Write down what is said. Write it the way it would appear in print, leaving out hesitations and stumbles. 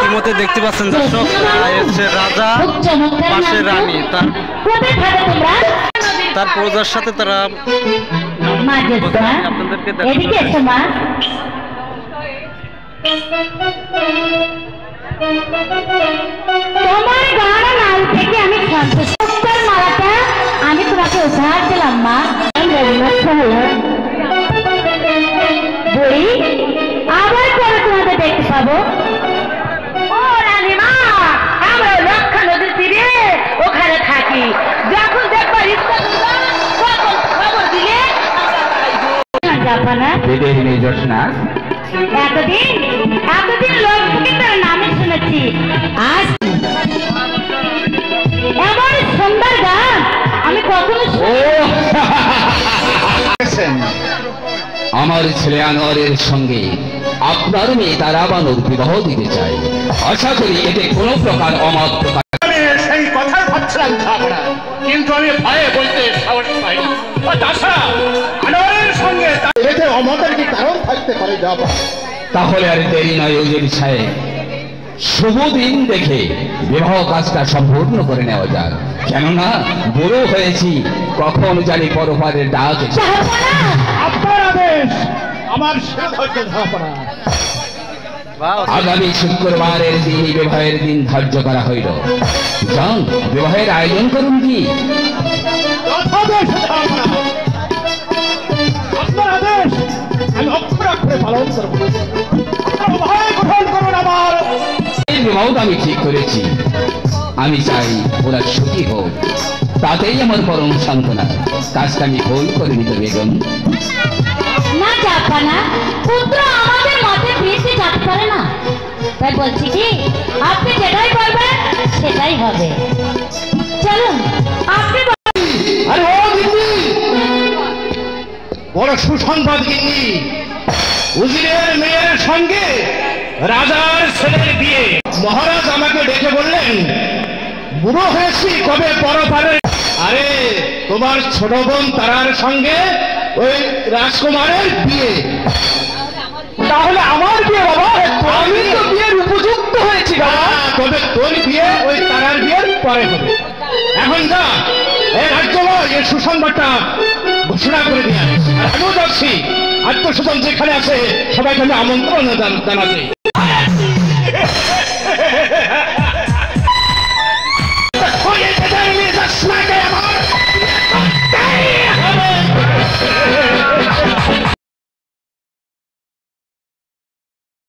ইতিমধ্যে দেখতে পাচ্ছেন দর্শক, হচ্ছে রাজা পাশে রানী, তার প্রজার সাথে তারা আপনাদেরকে তোমার গানা নাম থেকে আমি সন্তুষ্টের মালাটা আমি তোমাকে উপহার দিলাম মা। বই আবার পরে তোমাকে দেখতে পাবো। ও রানীমা, আমরা লক্ষা নদীর তীরে ওখানে থাকি, যখন দেখবার ইচ্ছা তখন খবর দিলে জাপানা। এতদিন লোককে তার নামে শুনেছি, আজ এমন সুন্দর গান আমি কখনো আমার ছেলে আনোয়ারের সঙ্গে আপনার মেয়ে তারা বানুর বিবাহ দিতে চাই। আশা করি এতে কোনো প্রকার অমত প্রকাশ। সেই কথাই ভাবছিলাম কিন্তু আমি ভয়ে বলতে সাহস পাই। আনোয়ারের সঙ্গে এতে অমতের কি কারণ থাকতে পারে? যাবো তাহলে আর দেরি নয় উজির সাহেব, শুভ দিন দেখে বিবাহ কাজটা সম্পূর্ণ করে নেওয়া যাক। কেননা বুড়ো হয়েছি, কখন জানি পরপারের ডাক। আপনার আদেশ আমার আগামী শুক্রবারের দিন বিবাহের দিন ধার্য করা হইল। যান, বিবাহের আয়োজন করুন। কি আপনার আদেশ আমি অক্ষরে পালন করব। বিবাহটা আমি ঠিক করেছি, আমি চাই ওরা সুখী হোক, তাতেই আমার পরম সান্ত্বনা। কাজটা আমি ভুল করে নিতে বেগম। না জাপানা, পুত্র আমাদের মতে ফিরতে যেতে পারে না, তাই বলছি কি আপনি যেটাই বলবেন সেটাই হবে। চলুন আপনি। আরে ও দিদি, বড় সুসংবাদ দিদি, উজিরের মেয়ের সঙ্গে রাজার ছেলের বিয়ে। মহারাজ আমাকে ডেকে বললেন, বুড়ো হয়েছি, কবে পরপারে। আরে তোমার ছোট বোন তারার সঙ্গে ওই রাজকুমারের বিয়ে। তাহলে আমার বিয়ে বাবা? আমি তো বিয়ের উপযুক্ত হয়েছি বাবা। তবে তোর বিয়ে ওই তারার বিয়ের পরে হবে। এখন যা এই রাজ্যময় এই সুসংবাদটা ঘোষণা করে দিয়ে আমিও যাচ্ছি। আত্মস্বজন যেখানে আছে সবাইকে আমি আমন্ত্রণ জানাতে।